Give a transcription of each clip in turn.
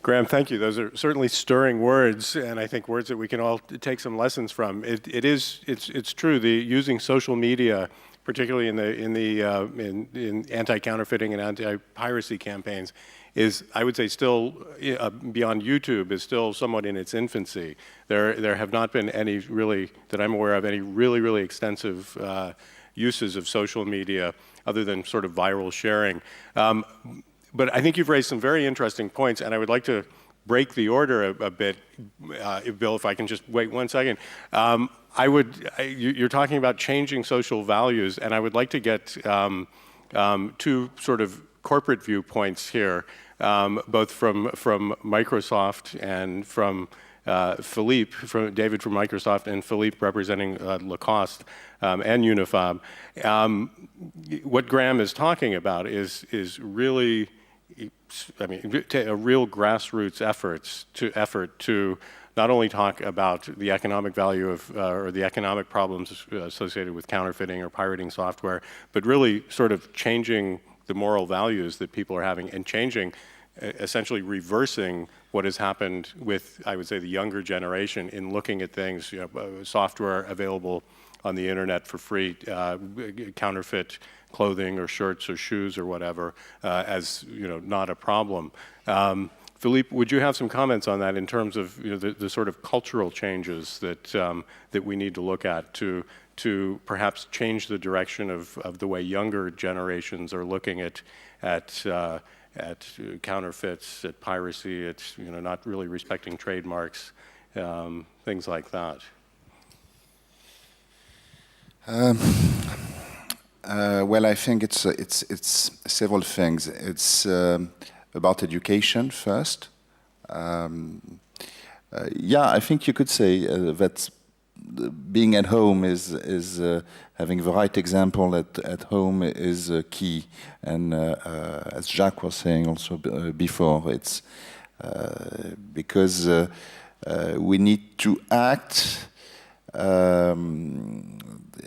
Graham, thank you. Those are certainly stirring words, and I think words that we can all take some lessons from. It's true. Using social media, particularly in anti-counterfeiting and anti-piracy campaigns, is, I would say, still beyond YouTube, is still somewhat in its infancy. There have not been any really, that I'm aware of, any really extensive uses of social media other than sort of viral sharing. But I think you've raised some very interesting points, and I would like to break the order a bit, Bill, if I can just wait 1 second. You're talking about changing social values, and I would like to get two sort of corporate viewpoints here, both from Microsoft and from Philippe, David from Microsoft, and Philippe representing Lacoste and Unifob. What Graham is talking about is really, I mean, a real grassroots effort to not only talk about the economic value of, or the economic problems associated with counterfeiting or pirating software, but really sort of changing the moral values that people are having and changing, essentially reversing what has happened with, I would say, the younger generation in looking at things, software available on the internet for free, counterfeit clothing or shirts or shoes or whatever, as not a problem. Philippe, would you have some comments on that in terms of the sort of cultural changes that that we need to look at to perhaps change the direction of the way younger generations are looking at counterfeits, at piracy, at not really respecting trademarks, things like that? Well, I think it's several things. It's about education first. Yeah, I think you could say that being at home is having the right example at home is key. And as Jacques was saying also before, it's because we need to act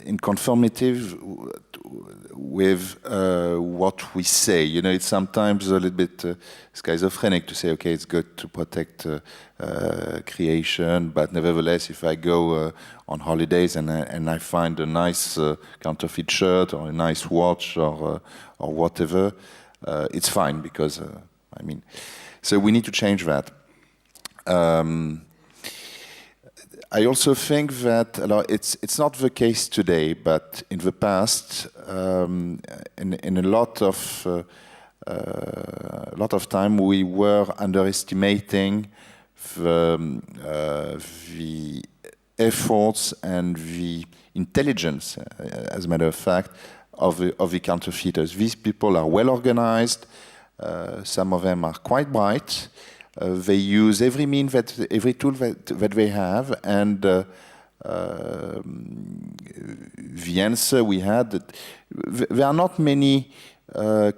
in conformity with what we say. It's sometimes a little bit schizophrenic to say, okay, it's good to protect creation, but nevertheless, if I go on holidays and I find a nice counterfeit shirt or a nice watch or whatever, it's fine because, so we need to change that. I also think that it's not the case today, but in the past, in a lot of time, we were underestimating the efforts and the intelligence, as a matter of fact, of the counterfeiters. These people are well organized. Some of them are quite bright. They use every tool that they have, and the answer we had, there are not many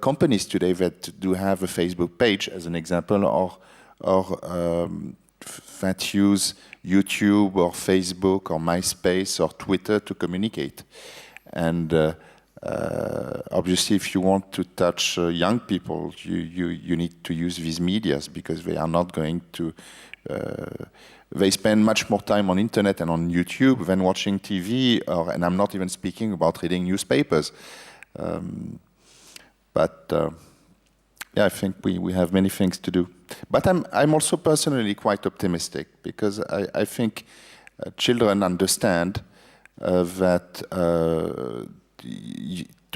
companies today that do have a Facebook page, as an example, or that use YouTube or Facebook or MySpace or Twitter to communicate. And obviously, if you want to touch young people, you need to use these medias because they are not going to. They spend much more time on internet and on YouTube than watching TV, and I'm not even speaking about reading newspapers. Yeah, I think we have many things to do. But I'm also personally quite optimistic because I think children understand that.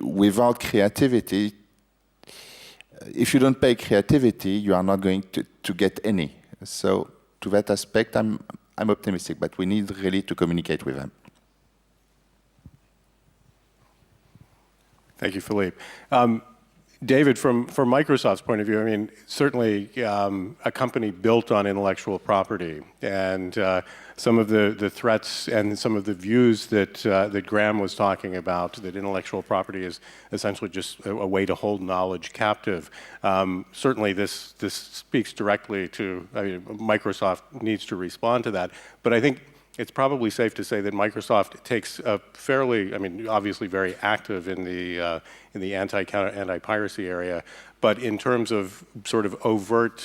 Without creativity, if you don't pay creativity, you are not going to get any. So to that aspect, I'm optimistic, but we need really to communicate with them. Thank you, Philippe. David, from Microsoft's point of view, I mean, certainly a company built on intellectual property, and some of the threats and some of the views that Graham was talking about, that intellectual property is essentially just a way to hold knowledge captive. Certainly, this speaks directly to, Microsoft needs to respond to that, but I think it's probably safe to say that Microsoft takes a fairly, obviously very active in the anti-piracy area, but in terms of sort of overt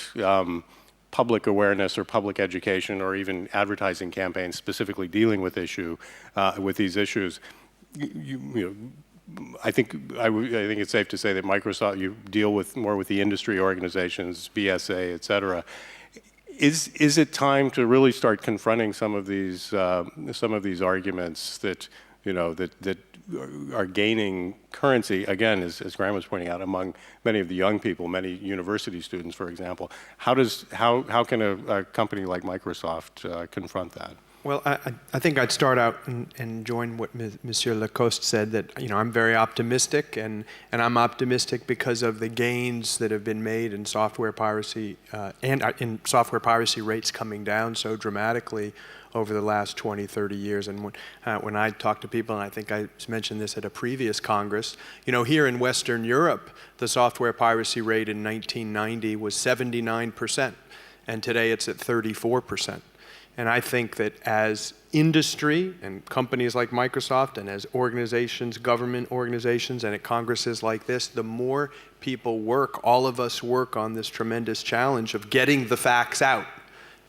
public awareness or public education or even advertising campaigns specifically dealing with with these issues. I think it's safe to say that Microsoft, you deal more with the industry organizations, BSA, et cetera. Is it time to really start confronting some of these arguments that that are gaining currency, again, as Graham was pointing out, among many of the young people, many university students, for example? How can a company like Microsoft confront that? Well, I think I'd start out and join what Monsieur Lacoste said, that I'm very optimistic, and I'm optimistic because of the gains that have been made in software piracy and in software piracy rates coming down so dramatically over the last 20, 30 years. And when I talk to people, and I think I mentioned this at a previous Congress, here in Western Europe, the software piracy rate in 1990 was 79%, and today it's at 34%. And I think that as industry and companies like Microsoft and as organizations, government organizations, and at congresses like this, the more people work, all of us work on this tremendous challenge of getting the facts out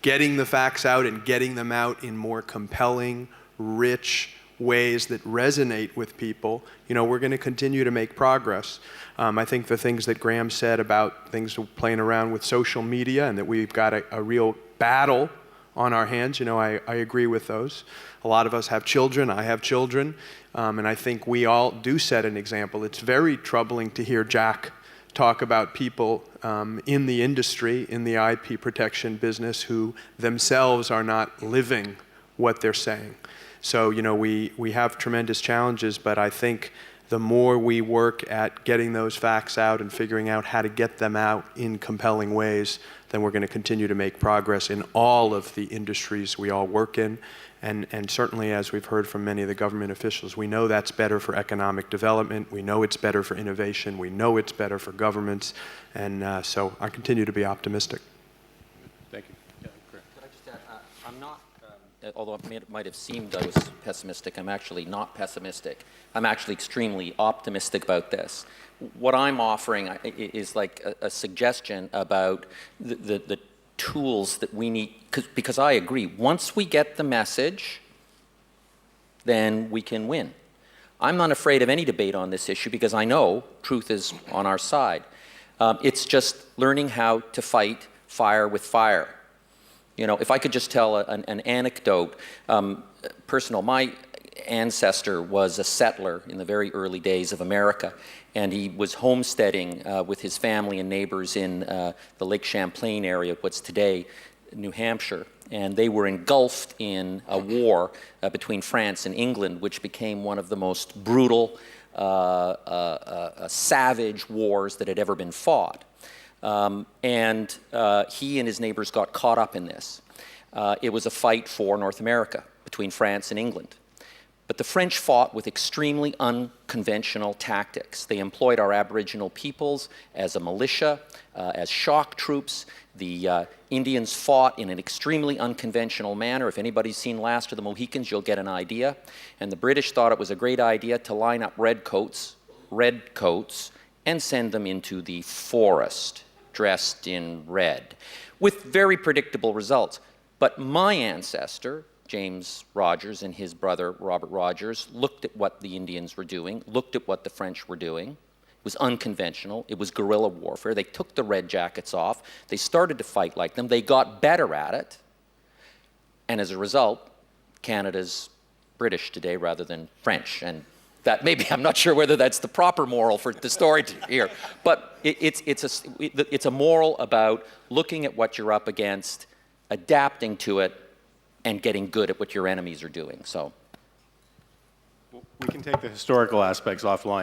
and getting them out in more compelling, rich ways that resonate with people, we're going to continue to make progress. I think the things that Graham said about things playing around with social media and that we've got a real battle on our hands, I agree with those. A lot of us have children, I have children, and I think we all do set an example. It's very troubling to hear Jack talk about people in the industry, in the IP protection business, who themselves are not living what they're saying. So, we have tremendous challenges, but I think the more we work at getting those facts out and figuring out how to get them out in compelling ways, then we're going to continue to make progress in all of the industries we all work in. And certainly, as we've heard from many of the government officials, we know that's better for economic development. We know it's better for innovation. We know it's better for governments. And so I continue to be optimistic. Thank you. Yeah, great. Could I just add, I'm not, although it might have seemed I was pessimistic, I'm actually not pessimistic. I'm actually extremely optimistic about this. What I'm offering is like a suggestion about the tools that we need, because I agree, once we get the message, then we can win. I'm not afraid of any debate on this issue because I know truth is on our side. It's just learning how to fight fire with fire. If I could just tell an anecdote, personal, my ancestor was a settler in the very early days of America, and he was homesteading with his family and neighbors in the Lake Champlain area, what's today New Hampshire, and they were engulfed in a war between France and England, which became one of the most brutal, savage wars that had ever been fought. And he and his neighbors got caught up in this. It was a fight for North America between France and England. But the French fought with extremely unconventional tactics. They employed our Aboriginal peoples as a militia, as shock troops. The Indians fought in an extremely unconventional manner. If anybody's seen Last of the Mohicans, you'll get an idea. And the British thought it was a great idea to line up redcoats, and send them into the forest, dressed in red, with very predictable results. But my ancestor, James Rogers, and his brother, Robert Rogers, looked at what the Indians were doing, looked at what the French were doing. It was unconventional. It was guerrilla warfare. They took the red jackets off. They started to fight like them. They got better at it. And as a result, Canada's British today rather than French. And that maybe, I'm not sure whether that's the proper moral for the story to hear. But it's a moral about looking at what you're up against, adapting to it, and getting good at what your enemies are doing. So we can take the historical aspects offline.